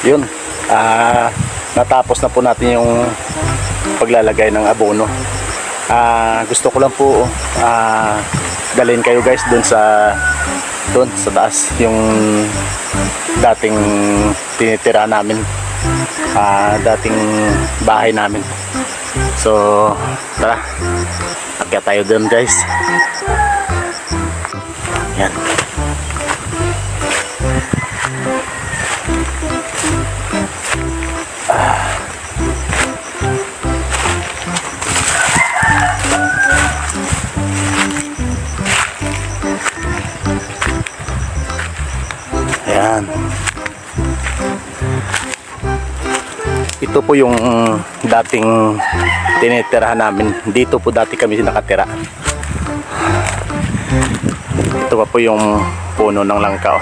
yun, natapos na po natin yung paglalagay ng abono. Gusto ko lang po dalhin kayo guys doon sa taas, yung dating tinitira namin, dating bahay namin. So tara, akyat tayo doon guys. Yan. Ayan. Ito po yung dating tinitirahan namin. Dito po dati kami nakatira. Ito pa po yung puno ng langka.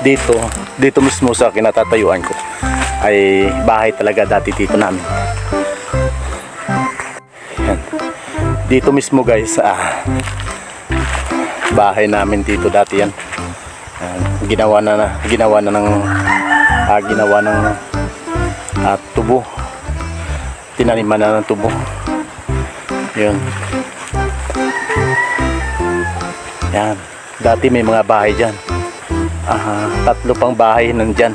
Dito mismo sa kinatatayuan ko ay bahay talaga dati dito namin. Ayan. Dito mismo guys, bahay namin dito dati yan. Ginawa ng tubo. Tinaniman na ng tubo. Yun. Yan. Dati may mga bahay dyan. 3 pang bahay nandyan.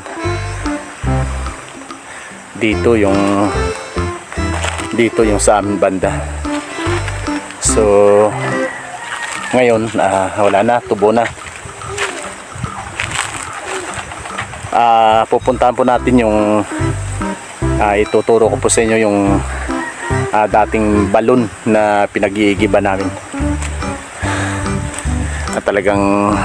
Dito yung sa amin banda. So ngayon wala na, tubo na. Pupuntahan po natin yung ituturo ko po sa inyo yung dating balon na pinag-iigiban namin. Talagang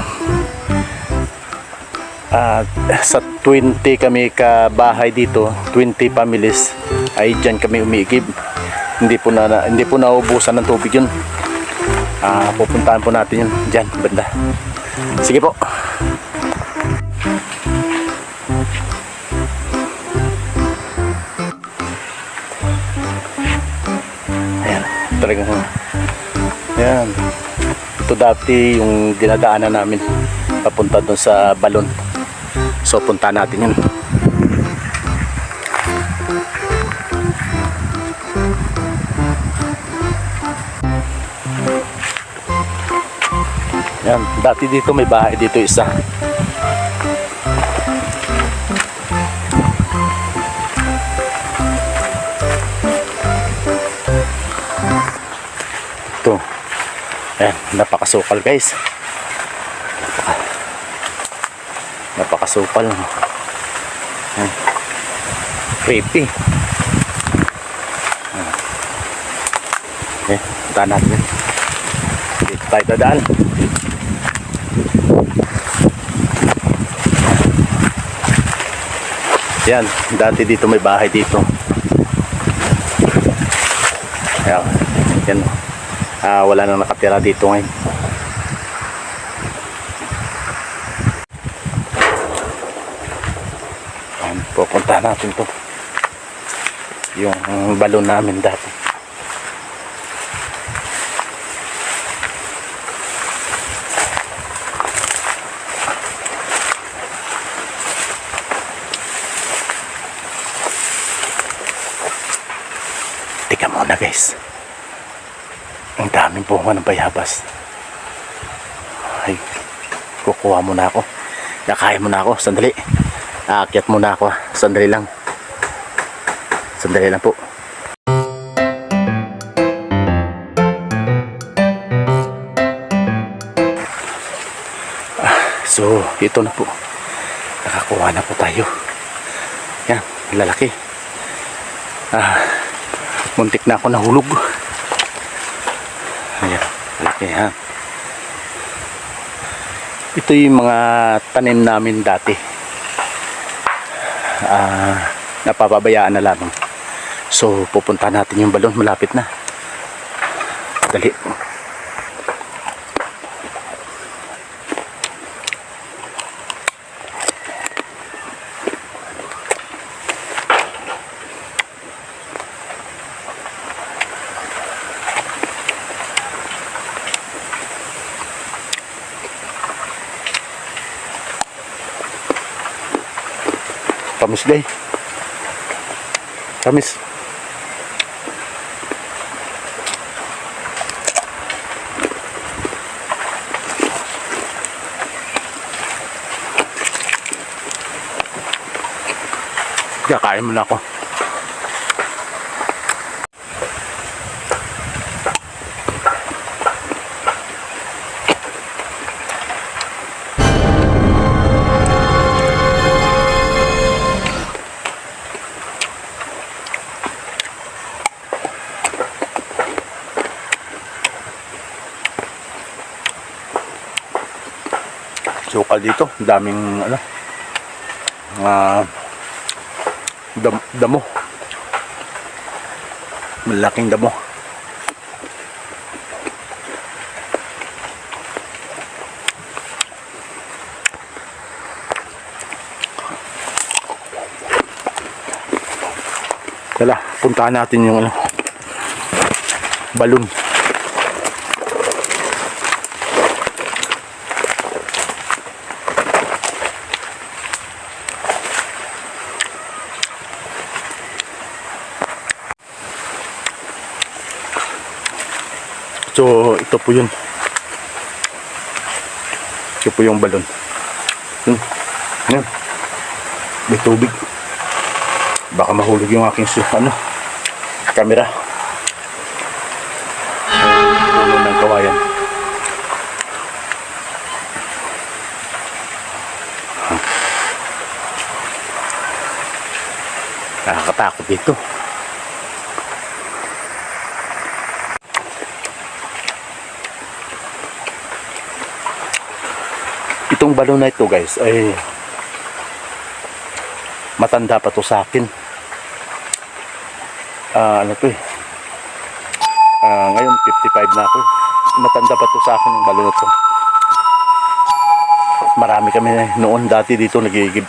sa 20 kami kabahay dito, 20 families ay dyan kami umiigib. Hindi po naubusan ng tubig yun. Pupuntahan po natin yun dyan banda. Sige po. Ayan, talagang ayan. Ito dati yung dinadaanan namin papunta doon sa balon. So punta natin yun. Yan, dati dito may bahay dito isa. Ito. Ayan, napakasukal guys. Napakasukal. Ayan. Creepy. Okay, punta natin. Dito tayo dadaan. Yan, dati dito may bahay dito. Ayan, yan. Wala nang nakatira dito ngayon. Ayan, pupunta natin to. Yung balon namin dati. Tika muna guys, ang daming bunga ng bayabas. Ay, kukuha muna ako, nakain muna ako, sandali. Aakyat muna ako, sandali lang po. So ito na po, nakakuha na po tayo. Yan, lalaki. Muntik na ako nahulog. Ayan, laki ha. Ito yung mga tanim namin dati. Napapabayaan na lamang. So pupunta natin yung balon, malapit na. Dali. Tamis day. Tamis. Kakain muna ako. Sukal dito, daming ano, damo, malaking damo. Tala, puntahan natin yung ano, balon. So, ito po yun. Ito po yung balon. Yan. May tubig. Baka mahulog yung aking camera. Puno ng kawayan. Nakakatakot dito. Itong balon na ito guys ay matanda pa to sa akin. Ano to eh, ngayon 55 na ako. Matanda pa to sa akin yung balon na to. Marami kami noon dati dito nagigib.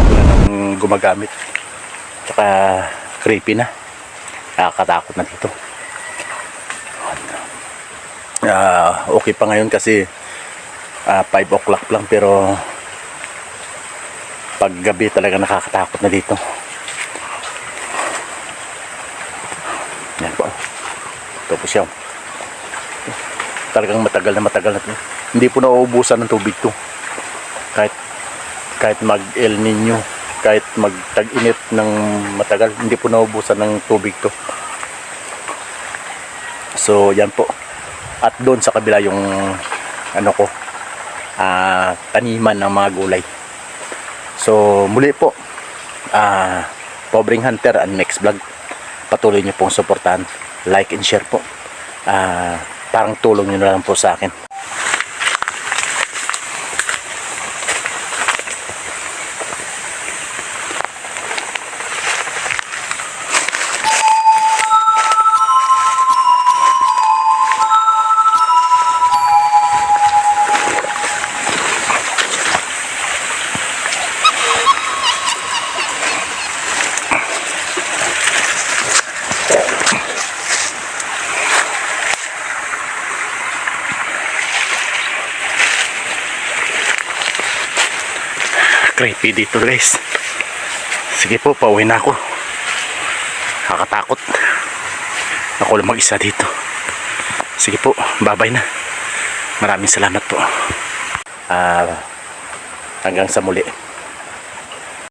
Wala nang gumagamit. Tsaka creepy na. Nakakatakot na dito. Okay pa ngayon kasi 5 o'clock lang, pero pag gabi talaga nakakatakot na dito. Yan po. Ito po siya. Talagang matagal na ito. Hindi po nauubusan ng tubig to. Kahit mag El Nino, kahit mag tag-init ng matagal, hindi po nauubusan ng tubig to. So yan po. At doon sa kabila yung taniman ng mga gulay. So muli po, Pobreng Hunter and next vlog, patuloy nyo pong suportahan, like and share po. Parang tulong nyo na lang po sa akin. Creepy dito guys. Sige po, pauwi na ako. Nakakatakot. Ako lang mag-isa dito. Sige po, bye-bye na. Maraming salamat po. Hanggang sa muli.